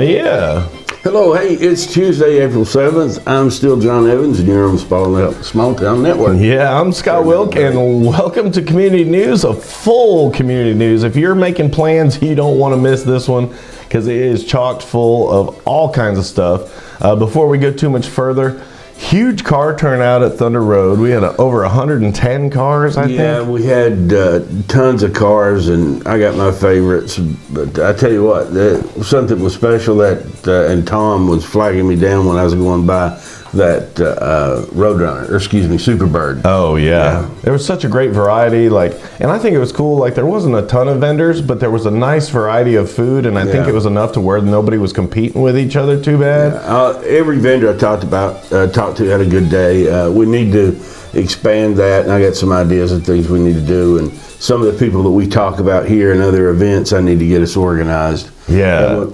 Yeah. Hello, hey, it's Tuesday, April 7th. I'm still John Evans, and you're on the Small Town Network. Yeah, I'm Scott Wilk, and welcome to Community News, a full community news. If you're making plans, you don't want to miss this one because it is chocked full of all kinds of stuff. Before we go too much further, huge car turnout at Thunder Road. We had over 110 cars, I think. Yeah, we had tons of cars, and I got my favorites. But I tell you what, something was special and Tom was flagging me down when I was going by that Roadrunner, or excuse me, Superbird. Oh yeah. There was such a great variety, and I think it was cool. There wasn't a ton of vendors, but there was a nice variety of food, and I think it was enough to where nobody was competing with each other too bad. Every vendor I talked to had a good day. We need to expand that, and I got some ideas of things we need to do, and some of the people that we talk about here and other events, I need to get us organized. Yeah.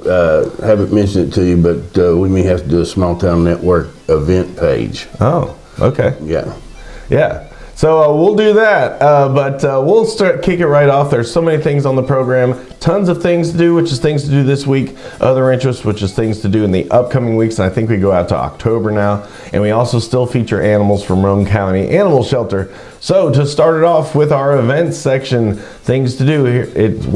Haven't mentioned it to you, but we may have to do a Small Town Network event page. Oh, okay. Yeah. Yeah. So we'll do that, but we'll kick it right off. There's so many things on the program, tons of things to do, which is things to do this week, other interests, which is things to do in the upcoming weeks, and I think we go out to October now, and we also still feature animals from Roane County Animal Shelter. So to start it off with our events section, things to do here, it's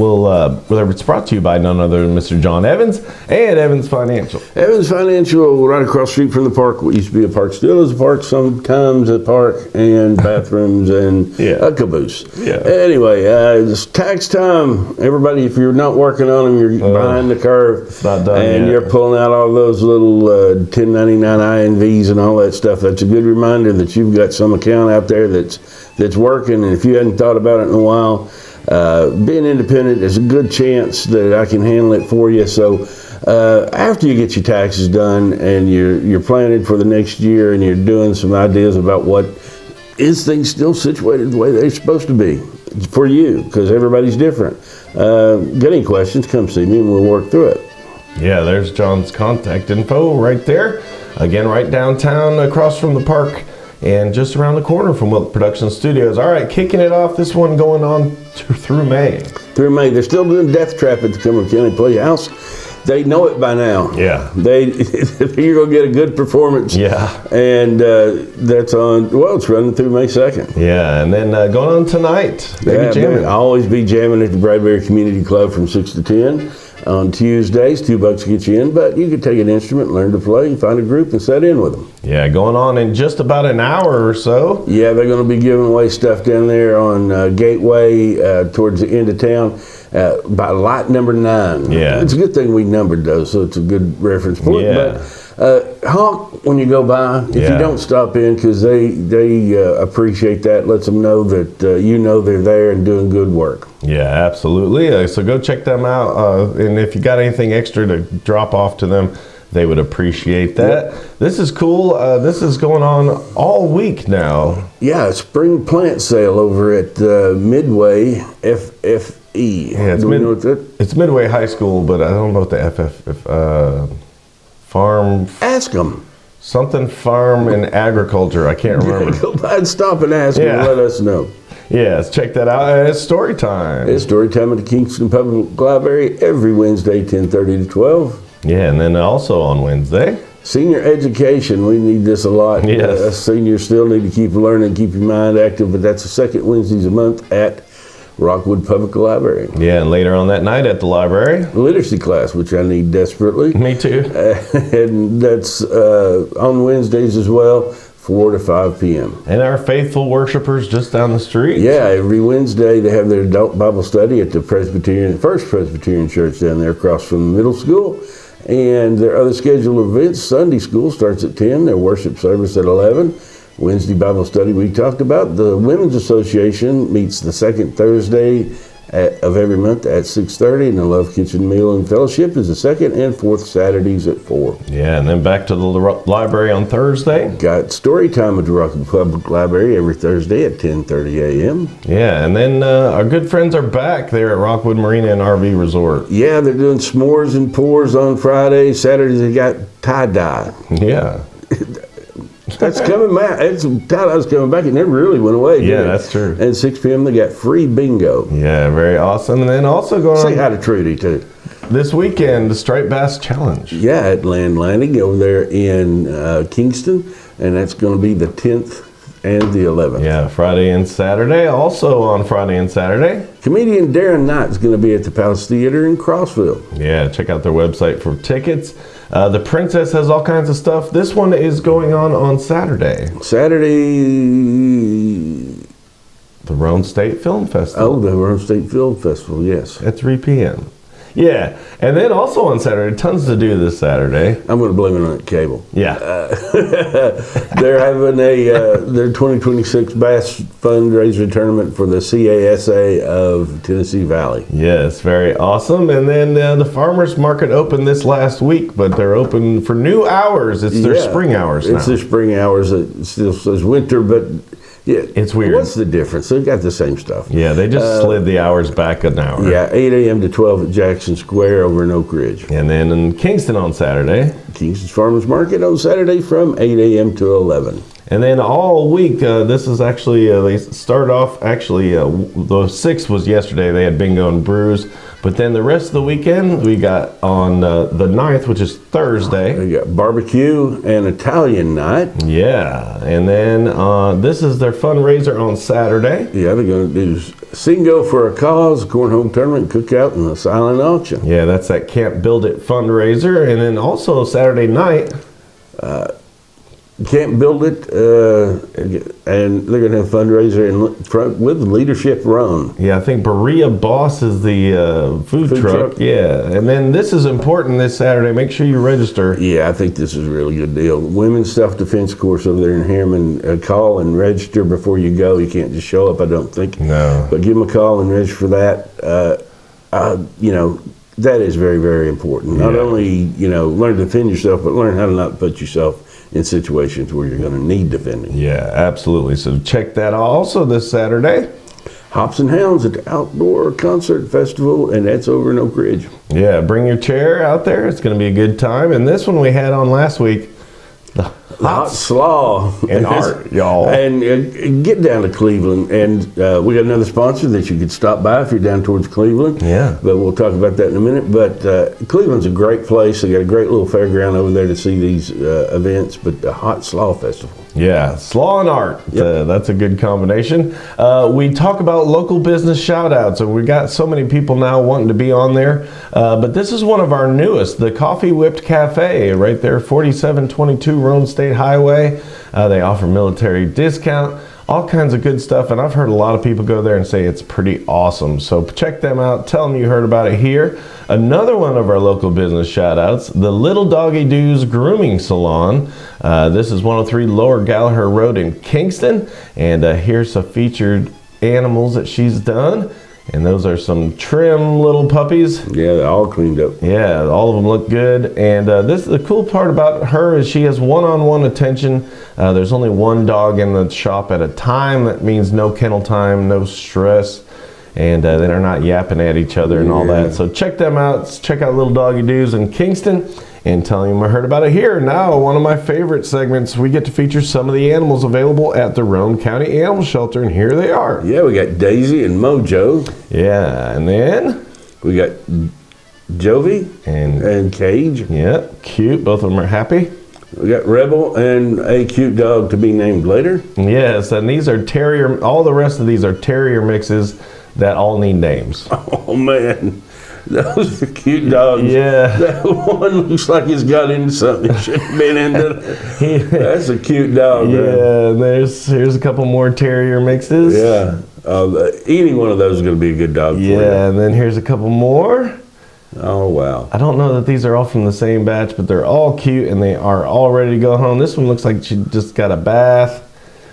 brought to you by none other than Mr. John Evans and Evans Financial. Evans Financial, right across the street from the park. What used to be a park, still is a park, sometimes a park, and bathrooms and a caboose. Yeah. Anyway, it's tax time. Everybody, if you're not working on them, you're behind the curve. It's not done and yet. You're pulling out all those little 1099 INVs and all that stuff. That's a good reminder that you've got some account out there that's working, and if you hadn't thought about it in a while, being independent is a good chance that I can handle it for you. So after you get your taxes done and you're planning for the next year and you're doing some ideas about what is things still situated the way they're supposed to be for you, because everybody's different. Get any questions, come see me and we'll work through it. Yeah, there's John's contact info right there. Again, right downtown across from the park, and just around the corner from Wilk Production Studios. All right, kicking it off, this one going on through May. Through May. They're still doing Death Trap at the Cumberland County Playhouse. They know it by now. Yeah. You're going to get a good performance. Yeah. And that's it's running through May 2nd. Yeah, and then going on tonight. Jamming. I'll always be jamming at the Bradbury Community Club from 6 to 10. On Tuesdays, $2 to get you in, but you can take an instrument, learn to play, and find a group and set in with them. Yeah, going on in just about an hour or so. Yeah, they're going to be giving away stuff down there on Gateway towards the end of town by lot number 9. Yeah. It's a good thing we numbered those, so it's a good reference point. Yeah. But honk when you go by if you don't stop in, because they appreciate that. Lets them know that they're there and doing good work. Yeah, absolutely. So go check them out, and if you got anything extra to drop off to them, they would appreciate that. Yep. This is cool. This is going on all week now. Yeah, spring plant sale over at Midway FFE. Yeah, it's Midway High School, but I don't know what the farm. Ask them. Something farm and agriculture. I can't remember. Go by and stop and ask them and let us know. Yes, check that out. It's story time. It's story time at the Kingston Public Library every Wednesday, 10:30 to 12. Yeah, and then also on Wednesday. Senior education, we need this a lot. Yes. Us seniors still need to keep learning, keep your mind active, but that's the second Wednesdays a month at Rockwood Public Library. Yeah, and later on that night at the library. Literacy class, which I need desperately. Me too. And that's on Wednesdays as well, 4 to 5 p.m. And our faithful worshipers just down the street. Yeah, every Wednesday they have their adult Bible study at the First Presbyterian Church down there across from the middle school. And their other scheduled events, Sunday school starts at 10, their worship service at 11. Wednesday Bible study we talked about. The Women's Association meets the second Thursday of every month at 6:30, and the Love Kitchen Meal and Fellowship is the second and fourth Saturdays at 4. Yeah, and then back to the library on Thursday. Got story time at the Rockwood Public Library every Thursday at 10:30 a.m. Yeah, and then our good friends are back there at Rockwood Marina and RV Resort. Yeah, they're doing s'mores and pours on Friday. Saturdays they got tie-dye. Yeah. That's coming back. Tie-dye's coming back. It never really went away. Yeah, that's true. And 6 p.m. they got free bingo. Yeah, very awesome. And then also going Say hi to Trudy, too. this weekend, the Striped Bass Challenge. Yeah, at Land Landing over there in Kingston, and that's going to be the 10th and the 11th. Yeah, Friday and Saturday. Also on Friday and Saturday, Comedian Darren Knight is going to be at the Palace Theater in Crossville. yeah, check out their website for tickets. The Princess has all kinds of stuff. This one is going on Saturday. Saturday. The Roane State Film Festival. Oh, the Roane State Film Festival, yes. At 3 p.m. Yeah, and then also on Saturday, tons to do this Saturday. I'm going to blame it on cable. Yeah. They're having their 2026 Bass fundraiser tournament for the CASA of Tennessee Valley. Yes, very awesome. And then the farmers market opened this last week, but they're open for new hours. It's their spring hours now. It's their spring hours. It still says winter, but yeah, it's weird. What's the difference? They've got the same stuff. Yeah, they just slid the hours back an hour. Yeah, 8 a.m. to 12 at Jackson Square over in Oak Ridge. And then in Kingston on Saturday. Kingston's Farmers Market on Saturday from 8 a.m. to 11. And then all week, this is actually, they start off, actually, the 6th was yesterday. They had bingo and brews. But then the rest of the weekend, we got on the 9th, which is Thursday. We got barbecue and Italian night. Yeah. And then this is their fundraiser on Saturday. Yeah, they're going to do Singo for a Cause, Cornhole Tournament, Cookout, and the Silent Auction. Yeah, that's that Can't Build It fundraiser. And then also Saturday night. Can't Build It, and they're going to have a fundraiser with Leadership Run. Yeah, I think Berea Boss is the food truck. Yeah, and then this is important this Saturday. Make sure you register. Yeah, I think this is a really good deal. Women's Self-Defense course over there in Harriman. Call and register before you go. You can't just show up, I don't think. No. But give them a call and register for that. You know, that is very, very important. Not only, you know, learn to defend yourself, but learn how to not put yourself in situations where you're going to need defending. Yeah, absolutely. So check that out. Also this Saturday, Hops and Hounds at the Outdoor Concert Festival, and that's over in Oak Ridge. Yeah, bring your chair out there. It's going to be a good time. And this one we had on last week, the Hot Slaw and Art, y'all. And get down to Cleveland, and we got another sponsor that you could stop by if you're down towards Cleveland. Yeah. But we'll talk about that in a minute. But Cleveland's a great place. They got a great little fairground over there to see these events. But the Hot Slaw Festival. Yeah, Slaw and Art. Yep. That's a good combination. We talk about local business shout-outs, and we got so many people now wanting to be on there. But this is one of our newest, the Coffee Whipped Cafe, right there, 4722 Roane State Highway. They offer military discount, all kinds of good stuff, and I've heard a lot of people go there and say it's pretty awesome. So check them out. Tell them you heard about it here. Another one of our local business shout-outs, the Little Doggie Do's Grooming Salon. This is 103 Lower Gallaher Road in Kingston, and here's some featured animals that she's done. And those are some trim little puppies. Yeah, they're all cleaned up. Yeah, all of them look good. And this the cool part about her is she has one-on-one attention. There's only one dog in the shop at a time. That means no kennel time, no stress. And they're not yapping at each other and all that. So check them out. Check out Little Doggie Do's in Kingston. And telling them I heard about it here. Now, one of my favorite segments, we get to feature some of the animals available at the Roane County Animal Shelter, and here they are. Yeah, we got Daisy and Mojo. Yeah, and then we got Jovi and Cage. Yeah, cute. Both of them are happy. We got Rebel and a cute dog to be named later. Yes, and these are terrier. All the rest of these are terrier mixes that all need names. Oh man. Those are cute dogs. Yeah. That one looks like he's got into something he shouldn't have been into. That's a cute dog. Yeah, man. Here's a couple more terrier mixes. Yeah. Any one of those is going to be a good dog for you. Yeah, and then here's a couple more. Oh, wow. I don't know that these are all from the same batch, but they're all cute and they are all ready to go home. This one looks like she just got a bath.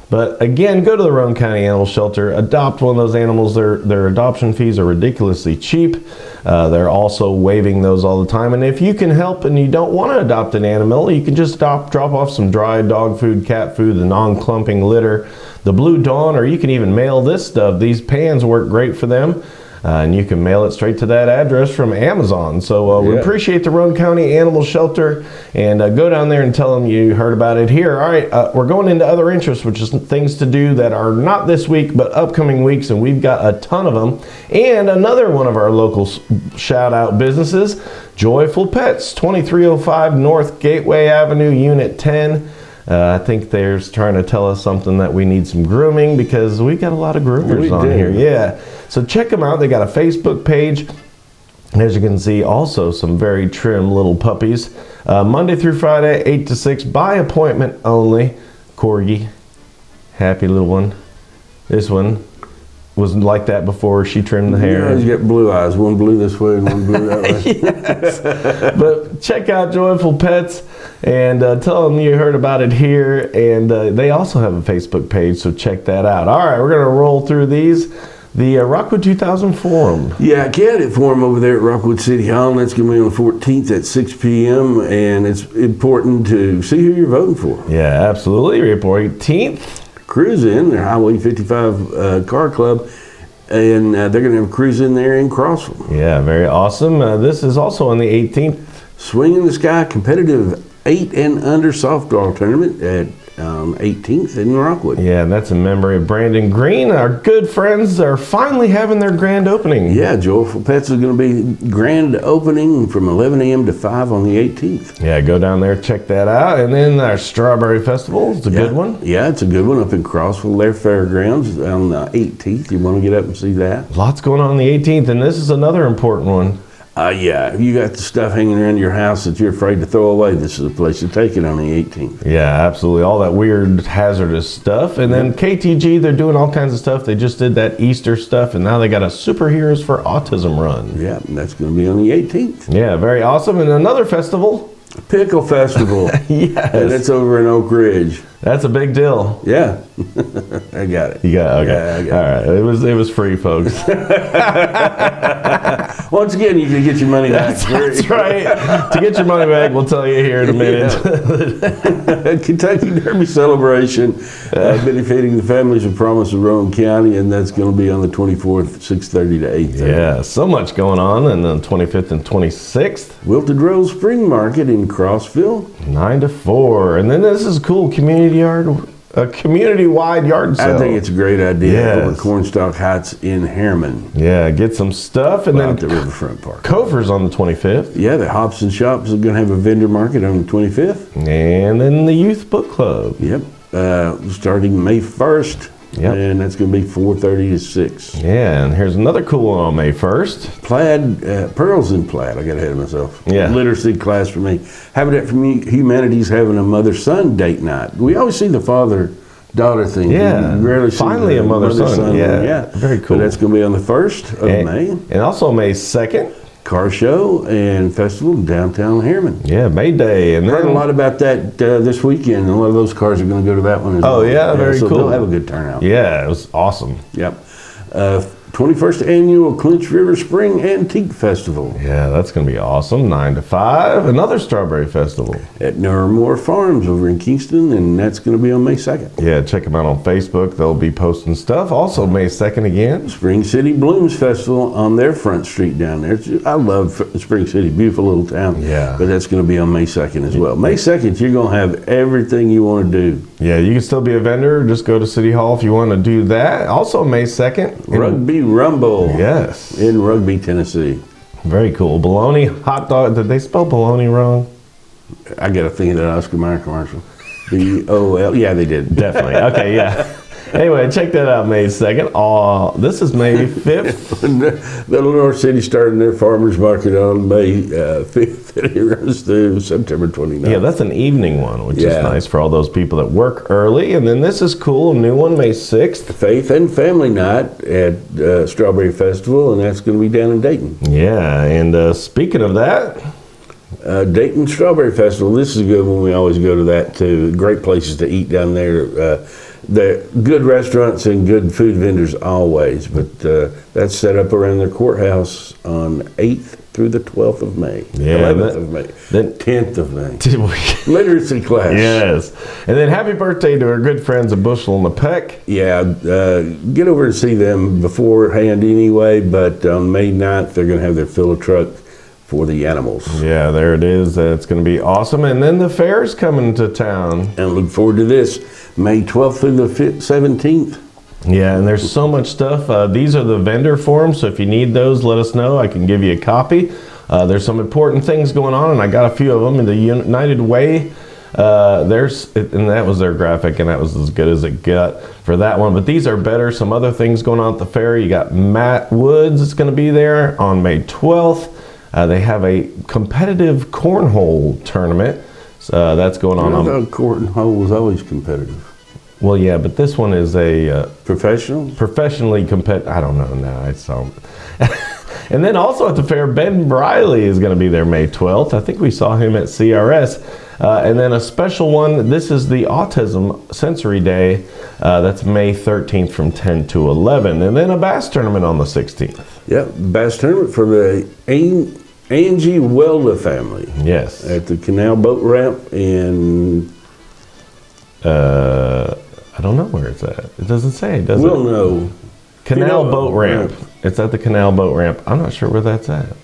But again, go to the Roane County Animal Shelter, adopt one of those animals. Their adoption fees are ridiculously cheap. They're also waiving those all the time. And if you can help and you don't want to adopt an animal, you can just drop off some dry dog food, cat food, the non-clumping litter, the Blue Dawn, or you can even mail this stuff. These pans work great for them. and you can mail it straight to that address from Amazon. So we appreciate the Roane County Animal Shelter, and go down there and tell them you heard about it here. All right, we're going into other interests, which is things to do that are not this week but upcoming weeks, and we've got a ton of them. And another one of our local shout out businesses, Joyful Pets, 2305 North Gateway Avenue, Unit 10. I think they're trying to tell us something that we need some grooming, because we got a lot of groomers on here. Yeah, so check them out. They got a Facebook page. As you can see, also some very trim little puppies. Monday through Friday, 8 to 6, by appointment only. Corgi, happy little one. This one was like that before she trimmed the hair. Yeah, he's got blue eyes. One blue this way and one blue that way. Yes. But check out Joyful Pets and tell them you heard about it here. And they also have a Facebook page, so check that out. All right, we're going to roll through these. The Rockwood 2000 Forum. Yeah, candidate forum over there at Rockwood City Hall, and that's going to be on the 14th at 6 p.m. And it's important to see who you're voting for. Yeah, absolutely. April 18th. Cruise in, their Highway 55 car club, and they're going to have a cruise in there in Crossville. Yeah, very awesome. This is also on the 18th. Swing in the Sky competitive 8 and under softball tournament at 18th in Rockwood. Yeah, that's in memory of Brandon Green. Our good friends are finally having their grand opening. Yeah, Joyful Pets is going to be grand opening from 11 a.m. to 5 on the 18th. Yeah, go down there, check that out. And then our Strawberry Festival is a good one. Yeah, it's a good one up in Crossville, their fairgrounds on the 18th. You want to get up and see that? Lots going on the 18th, and this is another important one. Yeah, if you got the stuff hanging around your house that you're afraid to throw away, this is the place to take it on the 18th. Yeah, absolutely. All that weird, hazardous stuff. And then KTG, they're doing all kinds of stuff. They just did that Easter stuff, and now they got a Superheroes for Autism run. Yeah, and that's going to be on the 18th. Yeah, very awesome. And another festival. Pickle Festival. Yes. And it's over in Oak Ridge. That's a big deal. Yeah. I got it. You got it? Okay. Yeah, I got all right. It was free, folks. Once again, you can get your money back. That's right. To get your money back, we'll tell you here in a minute. Yeah. Kentucky Derby celebration benefiting the families of Promise of Roane County, and that's going to be on the 24th, 6:30 to 8:30. Yeah, so much going on. And then 25th and 26th. Wilted Rose Spring Market in Crossville. 9 to 4. And then this is cool, a community-wide yard sale. I think it's a great idea. Yes. Over Cornstalk Heights in Harriman. Yeah, get some stuff. And Out then the Riverfront Park. Kofer's on the 25th. Yeah, the Hops and Shops are going to have a vendor market on the 25th. And then the Youth Book Club. Yep. Starting May 1st. Yep. And that's going to be 4:30 to 6. Yeah, and here's another cool one on May 1st. Plaid, Pearls in Plaid. I got ahead of myself. Yeah. Literacy class for me. Habitat for Humanity's having a mother-son date night. We always see the father-daughter thing. Yeah. We rarely see finally the a mother-son. one. Yeah, very cool. But that's going to be on the 1st of May. And also May 2nd. Car show and festival in downtown Harriman. Yeah, May Day. And Heard a lot about that this weekend, and a lot of those cars are going to go to that one as well. Oh, yeah, very so cool. They'll have a good turnout. Yeah, it was awesome. Yep. 21st Annual Clinch River Spring Antique Festival. Yeah, that's going to be awesome. 9 to 5. Another Strawberry Festival. At Narramore Farms over in Kingston, and that's going to be on May 2nd. Yeah, check them out on Facebook. They'll be posting stuff. Also, May 2nd again. Spring City Blooms Festival on their front street down there. I love Spring City, beautiful little town. Yeah. But that's going to be on May 2nd as well. May 2nd, you're going to have everything you want to do. Yeah, you can still be a vendor. Just go to City Hall if you want to do that. Also, May 2nd. Rugby Rumble. Yes. In Rugby, Tennessee. Very cool. Bologna hot dog. Did they spell bologna wrong? I got to think of that Oscar Mayer commercial. B-O-L. Yeah, they did. Definitely. Okay, yeah. Anyway, check that out May 2nd. This is May 5th. The North City starting their farmers market on May 5th, and it runs through September 29th. Yeah, that's an evening one, which is nice for all those people that work early. And then this is cool, a new one, May 6th. Faith and Family Night at Strawberry Festival, and that's going to be down in Dayton. Yeah, and speaking of that... Dayton Strawberry Festival, this is a good one. We always go to that too. Great places to eat down there. The good restaurants and good food vendors always, but that's set up around their courthouse on 8th through the 12th of May. Yeah, 11th of May. Then 10th of May. Literacy class. Yes. And then happy birthday to our good friends at Bushel and the Peck. Yeah, get over and see them beforehand anyway, but on May 9th, they're going to have their fill a truck for the animals. Yeah, there it is. It's going to be awesome. And then the fair's coming to town. And look forward to this, May 12th through the 17th. Yeah, and there's so much stuff. These are the vendor forms, so if you need those, let us know. I can give you a copy. There's some important things going on, and I got a few of them in the United Way. And that was their graphic, and that was as good as it got for that one. But these are better. Some other things going on at the fair. You got Matt Woods is going to be there on May 12th. They have a competitive cornhole tournament. So that's going on. I thought cornhole was always competitive. Well, yeah, but this one is a professionally competitive. I don't know now. I saw. And then also at the fair, Ben Briley is going to be there May 12th. I think we saw him at CRS. And then a special one. This is the Autism Sensory Day. That's May 13th from 10 to 11. And then a bass tournament on the 16th. Yep, bass tournament for the Angie Welda family. Yes. At the Canal Boat Ramp in... I don't know where it's at. It doesn't say, does it? We'll know. Canal Boat Ramp. It's at the Canal Boat Ramp. I'm not sure where that's at.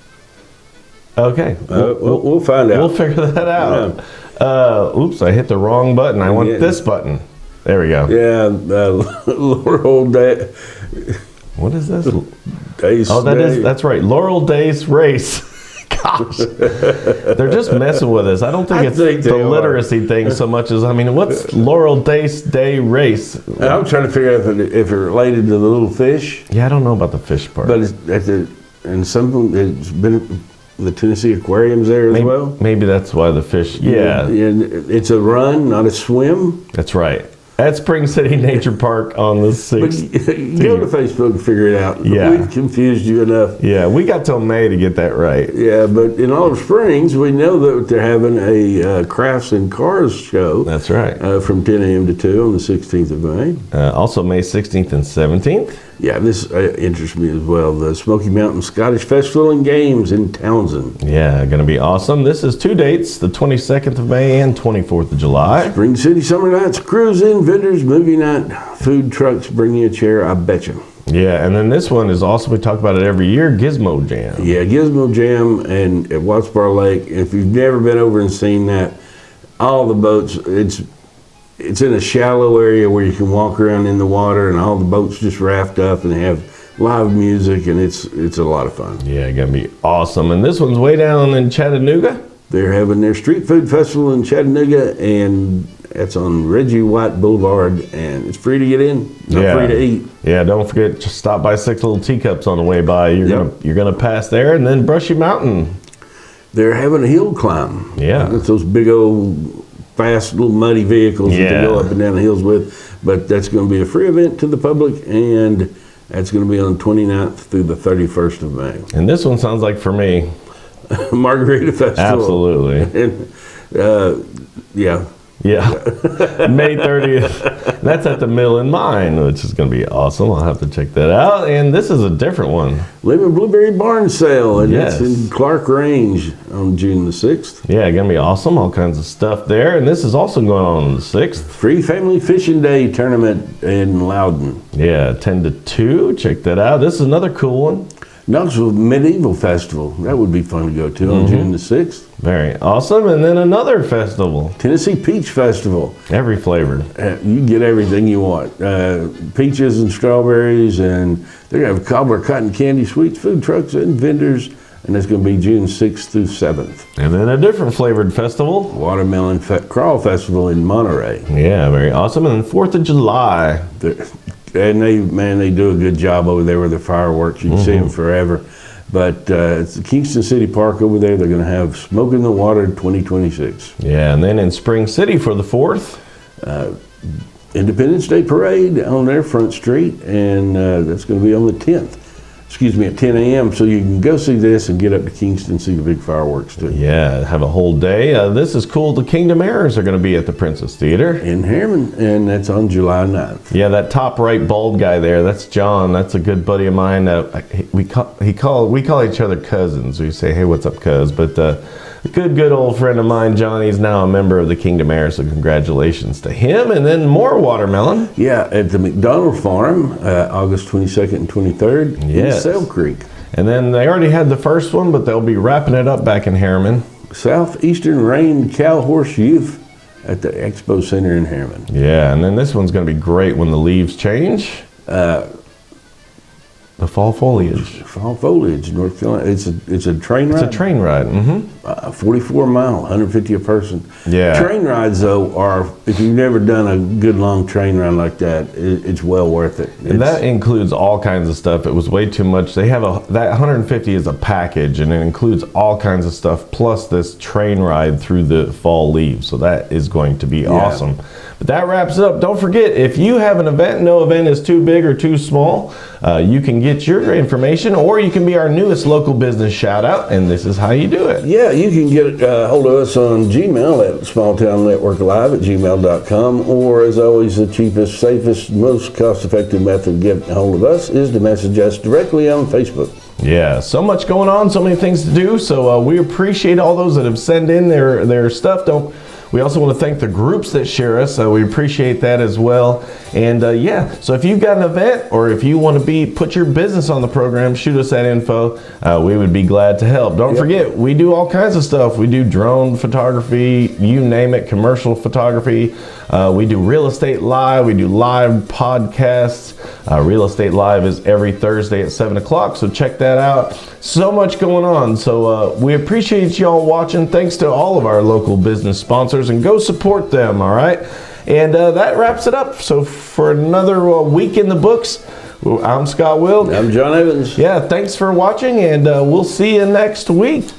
Okay. We'll find out. We'll figure that out. Yeah. Oops, I hit the wrong button. I want this button. There we go. Yeah, Laurel Day. What is this? Dace that's right. Laurel Days Race. Gosh. They're just messing with us. I don't think it's the literacy thing so much as, what's Laurel Dace Day Race? I'm trying to figure out if it's related to the little fish. Yeah, I don't know about the fish part. But it's been the Tennessee Aquarium's there as well. Maybe that's why the fish. Yeah. It's a run, not a swim. That's right. At Spring City Nature Park on the 6th. Go to Facebook and figure it out. Yeah. We've confused you enough. Yeah, we got till May to get that right. Yeah, but in Olive Springs, we know that they're having a crafts and cars show. That's right. From 10 a.m. to 2 on the 16th of May. Also May 16th and 17th. Yeah, this interests me as well. The Smoky Mountain Scottish Festival and Games in Townsend. Yeah, going to be awesome. This is 2 dates, the 22nd of May and 24th of July. Spring City Summer Nights, cruise-in, vendors, movie night, food trucks, bring you a chair, I bet you. Yeah, and then this one is also, we talk about it every year, Gizmo Jam. Yeah, Gizmo Jam and at Watts Bar Lake. If you've never been over and seen that, all the boats, it's in a shallow area where you can walk around in the water, and all the boats just raft up, and they have live music, and it's a lot of fun. Yeah, gonna be awesome. And this one's way down in Chattanooga. They're having their street food festival in Chattanooga, and that's on Reggie White Boulevard, and it's free to get in, not free to eat. Yeah, don't forget to stop by Six Little Teacups on the way by. You're gonna pass there, and then Brushy Mountain. They're having a hill climb. Yeah, it's those big old fast little muddy vehicles that they go up and down the hills with, but that's going to be a free event to the public, and that's going to be on the 29th through the 31st of May. And this one sounds like for me. Margarita Festival. Absolutely. And, yeah. Yeah, May 30th. That's at the Mill and Mine, which is going to be awesome. I'll have to check that out. And this is a different one. Lemon Blueberry Barn Sale, and it's in Clark Range on June the 6th. Yeah, going to be awesome. All kinds of stuff there. And this is also going on the 6th. Free Family Fishing Day Tournament in Loudon. Yeah, 10 to 2. Check that out. This is another cool one. Knoxville Medieval Festival. That would be fun to go to on June the 6th. Very awesome. And then another festival. Tennessee Peach Festival. Every flavor. You get everything you want. Peaches and strawberries, and they're going to have cobbler cotton candy sweets, food trucks, and vendors. And that's going to be June 6th through 7th. And then a different flavored festival. Watermelon Crawl Festival in Monterey. Yeah, very awesome. And then 4th of July. And they do a good job over there with the fireworks. You can see them forever. But it's the Kingston City Park over there. They're going to have Smoke in the Water 2026. Yeah, and then in Spring City for the 4th. Independence Day Parade on their front street, and that's going to be on the 10th. at 10 a.m. so you can go see this and get up to Kingston, see the big fireworks too. Yeah, have a whole day. This is cool. The Kingdom Heirs are going to be at the Princess Theater In Harriman, and that's on July 9th. Yeah, that top right bald guy there, that's John. That's a good buddy of mine. We call each other cousins. We say, hey, what's up, cuz? But a good old friend of mine, Johnny's now a member of the Kingdom Heirs, so congratulations to him. And then more watermelon. Yeah, at the McDonald Farm, August 22nd and 23rd in Sail Creek. And then they already had the first one, but they'll be wrapping it up back in Harriman. Southeastern Rain Cow Horse Youth at the Expo Center in Harriman. Yeah, and then this one's going to be great when the leaves change. The fall foliage. Fall foliage, North Carolina. It's a train ride. It's a train ride. Mm-hmm. 44 mile, 150 a person. Yeah. Train rides though are, if you've never done a good long train ride like that, it's well worth it. And that includes all kinds of stuff. It was way too much. They have that 150 is a package, and it includes all kinds of stuff plus this train ride through the fall leaves. So that is going to be awesome. But that wraps it up. Don't forget, if you have an event, no event is too big or too small, you can get your information, or you can be our newest local business shout out, and this is how you do it. Yeah, you can get hold of us on Gmail at smalltownnetworklive@gmail.com, or as always, the cheapest, safest, most cost-effective method of getting hold of us is to message us directly on Facebook. Yeah, so much going on, so many things to do, so we appreciate all those that have sent in their stuff. We also want to thank the groups that share us. We appreciate that as well. And so if you've got an event, or if you want to put your business on the program, shoot us that info. We would be glad to help. Don't forget, we do all kinds of stuff. We do drone photography, you name it, commercial photography. We do real estate live. We do live podcasts. Real estate live is every Thursday at 7 o'clock, so check that out. So much going on. So we appreciate y'all watching. Thanks to all of our local business sponsors, and go support them, all right? And that wraps it up. So for another week in the books, I'm Scott Wilk. I'm John Evans. Yeah, thanks for watching, and we'll see you next week.